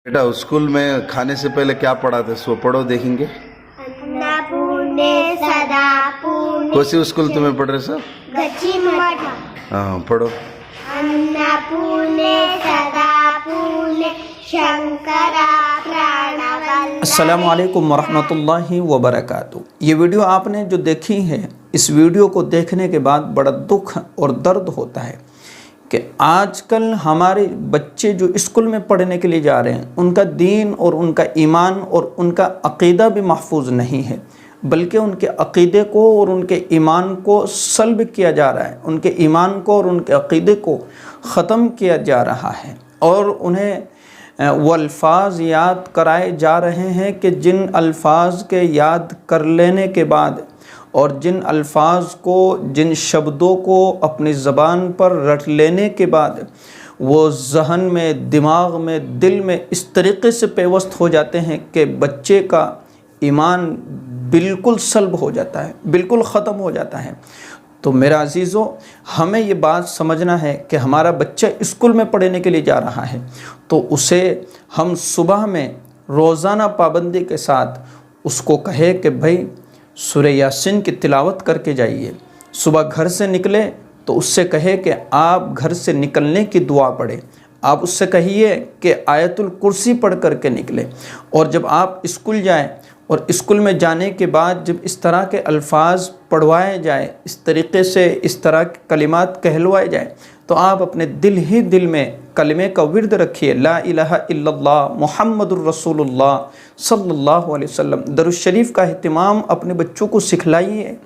बेटा स्कूल में खाने से पहले क्या पढ़ाते सो पढ़ो देखेंगे। अन्नपूर्णे सदा पूर्णे कौन सी स्कूल तुम्हें पढ़ रहे सर? गच्ची मठ। हाँ पढ़ो। अन्नपूर्णे सदा पूर्णे शंकरा प्राणवल्लभे। अस्सलामु अलैकुम वरहमतुल्लाहि वबरकातुहू। ये वीडियो आपने जो देखी है, इस वीडियो को देखने के बाद बड़ा दुख और दर्द होता है कि आजकल हमारे बच्चे जो स्कूल में पढ़ने के लिए जा रहे हैं, उनका दीन और उनका ईमान और उनका अक़ीदा भी महफूज नहीं है, बल्कि उनके अक़ीदे को और उनके ईमान को सल्ब किया जा रहा है, उनके ईमान को और उनके अक़ीदे को ख़त्म किया जा रहा है। और उन्हें वो अल्फाज याद कराए जा रहे हैं कि जिन अल्फाज के याद कर लेने के बाद और जिन अल्फाज को, जिन शब्दों को अपनी ज़बान पर रट लेने के बाद वो ज़हन में, दिमाग में, दिल में इस तरीक़े से पेवस्त हो जाते हैं कि बच्चे का ईमान बिल्कुल सल्ब हो जाता है, बिल्कुल ख़त्म हो जाता है। तो मेरा अज़ीज़ों, हमें ये बात समझना है कि हमारा बच्चा स्कूल में पढ़ने के लिए जा रहा है तो उसे हम सुबह में रोज़ाना पाबंदी के साथ उसको कहे कि भाई सूरह यासीन की तिलावत करके जाइए। सुबह घर से निकले तो उससे कहे कि आप घर से निकलने की दुआ पढ़े। आप उससे कहिए कि आयतुल कुर्सी पढ़ करके निकले। और जब आप स्कूल जाएं और स्कूल में जाने के बाद जब इस तरह के अल्फाज पढ़वाए जाए, इस तरीक़े से इस तरह के कलिमात कहलवाए जाए, तो आप अपने दिल ही दिल में कलमे का विर्द रखिए, ला इलाहा इल्लल्लाह मुहम्मदुर रसूलुल्लाह सल्लल्लाहु अलैहि वसल्लम। दरूद शरीफ का एहतिमाम अपने बच्चों को सिखलाइए।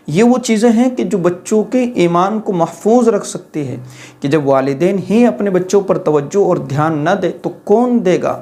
ये वो चीज़ें हैं कि जो बच्चों के ईमान को महफूज रख सकती है कि जब वालिदैन ही अपने बच्चों पर तवज्जो और ध्यान न दे तो कौन देगा,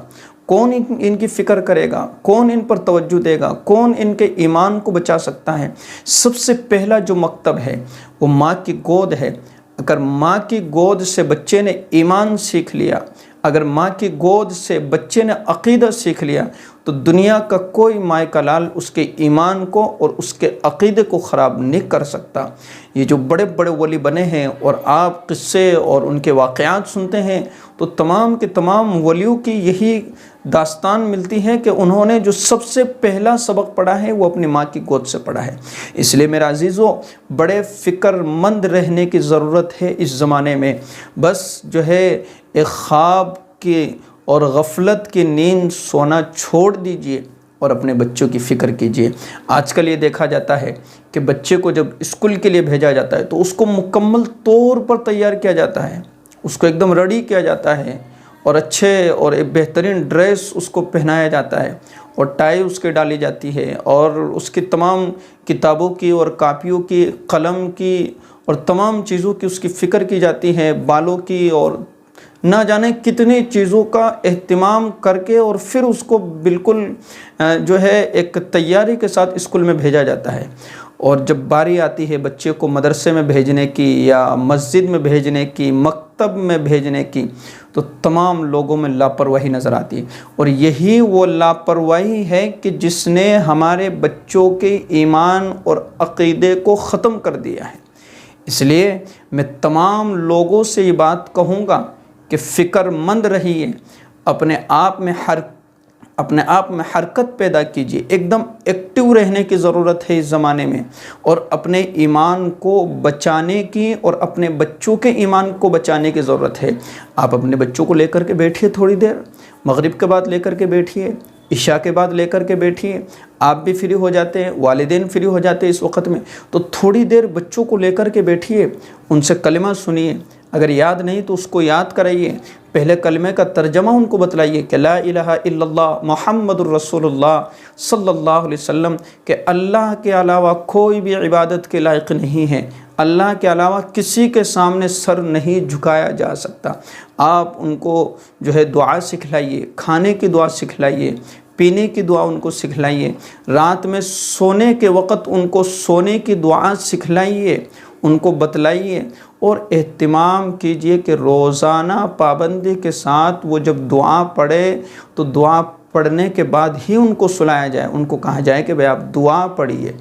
कौन इनकी फ़िक्र करेगा, कौन इन पर तवज्जो देगा, कौन इनके ईमान को बचा सकता है। सबसे पहला जो मकतब है वो माँ की गोद है। अगर माँ की गोद से बच्चे ने ईमान सीख लिया, अगर माँ की गोद से बच्चे ने अक़ीदा सीख लिया, तो दुनिया का कोई माए का लाल उसके ईमान को और उसके अक़ीदे को ख़राब नहीं कर सकता। ये जो बड़े बड़े वली बने हैं और आप क़िस्से और उनके वाक़यात सुनते हैं तो तमाम के तमाम वलियों की यही दास्तान मिलती है कि उन्होंने जो सबसे पहला सबक पढ़ा है वो अपनी माँ की गोद से पढ़ा है। इसलिए मेरा अज़ीज़ों, बड़े फ़िक्रमंद रहने की ज़रूरत है इस ज़माने में। बस जो है एक ख्वाब की और गफलत की नींद सोना छोड़ दीजिए और अपने बच्चों की फ़िक्र कीजिए। आजकल ये देखा जाता है कि बच्चे को जब स्कूल के लिए भेजा जाता है तो उसको मुकम्मल तौर पर तैयार किया जाता है, उसको एकदम रेडी किया जाता है और अच्छे और एक बेहतरीन ड्रेस उसको पहनाया जाता है और टाई उसके डाली जाती है और उसकी तमाम किताबों की और कापियों की, कलम की और तमाम चीज़ों की उसकी फ़िक्र की जाती है, बालों की, और ना जाने कितनी चीज़ों का एहतिमाम करके और फिर उसको बिल्कुल जो है एक तैयारी के साथ स्कूल में भेजा जाता है। और जब बारी आती है बच्चे को मदरसे में भेजने की या मस्जिद में भेजने की, मकतब में भेजने की, तो तमाम लोगों में लापरवाही नज़र आती है। और यही वो लापरवाही है कि जिसने हमारे बच्चों के ईमान और अक़ीदे को ख़त्म कर दिया है। इसलिए मैं तमाम लोगों से ये बात कहूँगा कि फ़िक्रमंद रहिए, अपने आप में हरकत पैदा कीजिए, एकदम एक्टिव रहने की ज़रूरत है इस ज़माने में, और अपने ईमान को बचाने की और अपने बच्चों के ईमान को बचाने की ज़रूरत है। आप अपने बच्चों को लेकर के बैठिए, थोड़ी देर मगरिब के बाद लेकर के बैठिए, इशा के बाद लेकर के बैठिए। आप भी फ्री हो जाते हैं, वालिदैन फ्री हो जाते हैं इस वक्त में, तो थोड़ी देर बच्चों को लेकर के बैठिए, उनसे कलिमा सुनिए। अगर याद नहीं तो उसको याद कराइए, पहले कलमे का तर्जमा उनको बतलाइए कि ला इलाहा इल्लल्लाह मुहम्मदुर रसूलुल्लाह सल्लल्लाहु अलैहि वसल्लम, कि अल्लाह के अलावा कोई भी इबादत के लायक नहीं है, अल्लाह के अलावा किसी के सामने सर नहीं झुकाया जा सकता। आप उनको जो है दुआ सिखलाइए, खाने की दुआ सिखलाइए, पीने की दुआ उनको सिखलाइए, रात में सोने के वक़्त उनको सोने की दुआ सिखलाइए, उनको बतलाइए और एहतिमाम कीजिए कि रोज़ाना पाबंदी के साथ वो जब दुआ पढ़े तो दुआ पढ़ने के बाद ही उनको सुलाया जाए, उनको कहा जाए कि भाई आप दुआ पढ़िए।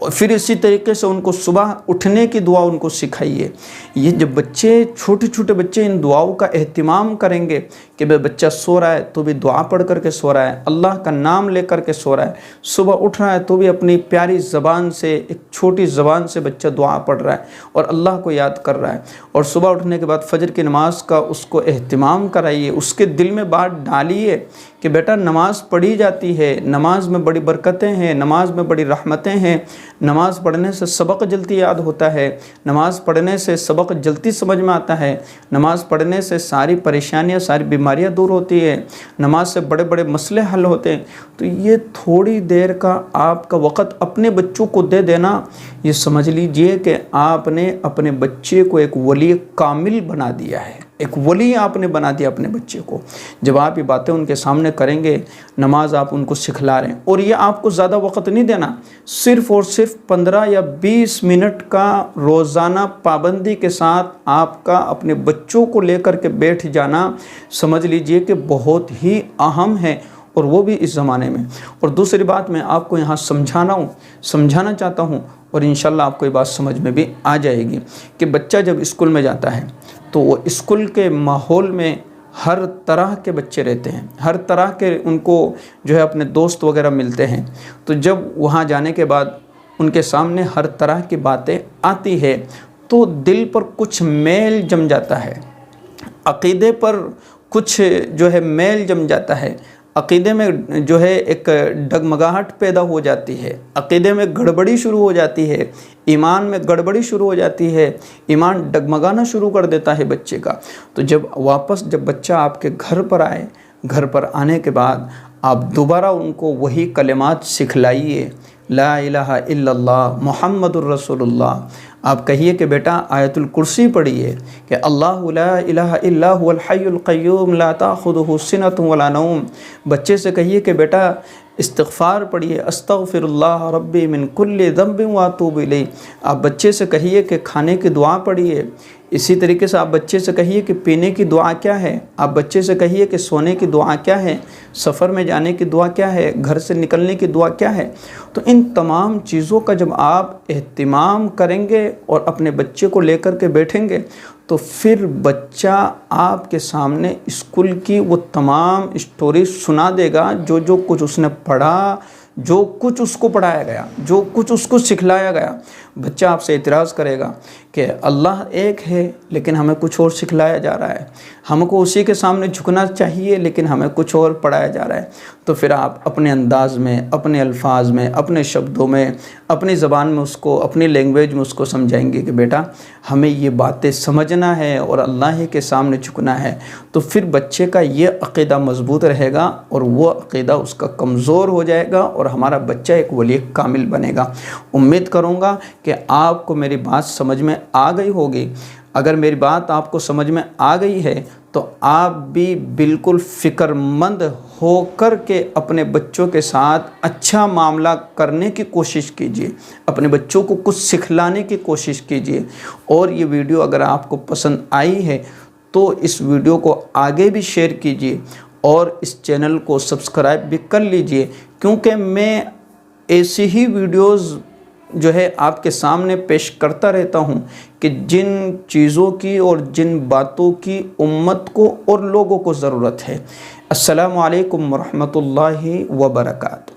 اور پھر اسی طریقے سے ان کو صبح اٹھنے کی دعا ان کو سکھائیے۔ یہ جب بچے چھوٹے چھوٹے بچے ان دعاؤں کا اہتمام کریں گے کہ بچہ سو رہا ہے تو بھی دعا پڑھ کر کے سو رہا ہے، اللہ کا نام لے کر کے سو رہا ہے، صبح اٹھ رہا ہے تو بھی اپنی پیاری زبان سے، ایک چھوٹی زبان سے بچہ دعا پڑھ رہا ہے اور اللہ کو یاد کر رہا ہے، اور صبح اٹھنے کے بعد فجر کی نماز کا اس کو اہتمام کرائیے، اس کے دل میں بات ڈالیے کہ بیٹا نماز پڑھی جاتی ہے، نماز میں بڑی برکتیں ہیں، نماز میں بڑی رحمتیں ہیں، نماز پڑھنے سے سبق جلدی یاد ہوتا ہے، نماز پڑھنے سے سبق جلدی سمجھ میں آتا ہے، نماز پڑھنے سے ساری پریشانیاں، ساری بیماریاں دور ہوتی ہے، نماز سے بڑے بڑے مسئلے حل ہوتے ہیں۔ تو یہ تھوڑی دیر کا آپ کا وقت اپنے بچوں کو دے دینا، یہ سمجھ لیجئے کہ آپ نے اپنے بچے کو ایک ولی کامل بنا دیا ہے، ایک ولی آپ نے بنا دیا اپنے بچے کو۔ جب آپ یہ باتیں ان کے سامنے کریں گے، نماز آپ ان کو سکھلا رہے ہیں، اور یہ آپ کو زیادہ وقت نہیں دینا، صرف اور صرف 15 یا 20 منٹ کا روزانہ پابندی کے ساتھ آپ کا اپنے بچوں کو لے کر کے بیٹھ جانا سمجھ لیجئے کہ بہت ہی اہم ہے، اور وہ بھی اس زمانے میں۔ اور دوسری بات میں آپ کو یہاں سمجھانا چاہتا ہوں، اور انشاءاللہ آپ کو یہ بات سمجھ میں بھی آ جائے گی کہ بچہ جب اسکول میں جاتا ہے تو وہ اسکول کے ماحول میں ہر طرح کے بچے رہتے ہیں، ہر طرح کے ان کو جو ہے اپنے دوست وغیرہ ملتے ہیں، تو جب وہاں جانے کے بعد ان کے سامنے ہر طرح کی باتیں آتی ہے تو دل پر کچھ میل جم جاتا ہے، عقیدے پر کچھ جو ہے میل جم جاتا ہے، عقیدے میں جو ہے ایک ڈگمگاہٹ پیدا ہو جاتی ہے، عقیدے میں گڑبڑی شروع ہو جاتی ہے، ایمان میں گڑبڑی شروع ہو جاتی ہے، ایمان ڈگمگانا شروع کر دیتا ہے بچے کا۔ تو جب بچہ آپ کے گھر پر آئے، گھر پر آنے کے بعد آپ دوبارہ ان کو وہی کلمات سکھلائیے، لا الہ الا اللہ محمد الرسول اللہ۔ آپ کہیے کہ بیٹا آیت الکرسی پڑھیے کہ اللہ لا الہ الا هو الحی القیوم لا تأخذہ سنۃ ولا نوم۔ بچے سے کہیے کہ بیٹا استغفار پڑھیے، استغفر اللہ ربی من کل ذنب واتوب الیہ۔ آپ بچے سے کہیے کہ کھانے کی دعا پڑھیے، اسی طریقے سے آپ بچے سے کہیے کہ پینے کی دعا کیا ہے، آپ بچے سے کہیے کہ سونے کی دعا کیا ہے، سفر میں جانے کی دعا کیا ہے، گھر سے نکلنے کی دعا کیا ہے۔ تو ان تمام چیزوں کا جب آپ اہتمام کریں گے اور اپنے بچے کو لے کر کے بیٹھیں گے تو پھر بچہ آپ کے سامنے اسکول کی وہ تمام اسٹوری سنا دے گا، جو کچھ اس نے پڑھا، جو کچھ اس کو پڑھایا گیا، جو کچھ اس کو سکھلایا گیا۔ بچہ آپ سے اعتراض کرے گا کہ اللہ ایک ہے لیکن ہمیں کچھ اور سکھلایا جا رہا ہے، ہم کو اسی کے سامنے جھکنا چاہیے لیکن ہمیں کچھ اور پڑھایا جا رہا ہے۔ تو پھر آپ اپنے انداز میں، اپنے الفاظ میں، اپنے شبدوں میں، اپنی زبان میں اس کو، اپنی لینگویج میں اس کو سمجھائیں گے کہ بیٹا ہمیں یہ باتیں سمجھنا ہے اور اللہ ہی کے سامنے جھکنا ہے۔ تو پھر بچے کا یہ عقیدہ مضبوط رہے گا اور وہ عقیدہ اس کا کمزور ہو جائے گا اور ہمارا بچہ ایک ولی کامل بنے گا۔ امید کروں گا کہ آپ کو میری بات سمجھ میں آ گئی ہوگی۔ اگر میری بات آپ کو سمجھ میں آ گئی ہے تو آپ بھی بالکل فکر مند ہو کر کے اپنے بچوں کے ساتھ اچھا معاملہ کرنے کی کوشش کیجیے، اپنے بچوں کو کچھ سکھلانے کی کوشش کیجیے۔ اور یہ ویڈیو اگر آپ کو پسند آئی ہے تو اس ویڈیو کو آگے بھی شیئر کیجیے اور اس چینل کو سبسکرائب بھی کر لیجیے، کیونکہ میں ایسی ہی ویڈیوز جو ہے آپ کے سامنے پیش کرتا رہتا ہوں کہ جن چیزوں کی اور جن باتوں کی امت کو اور لوگوں کو ضرورت ہے۔ السلام علیکم ورحمۃ اللہ وبرکاتہ۔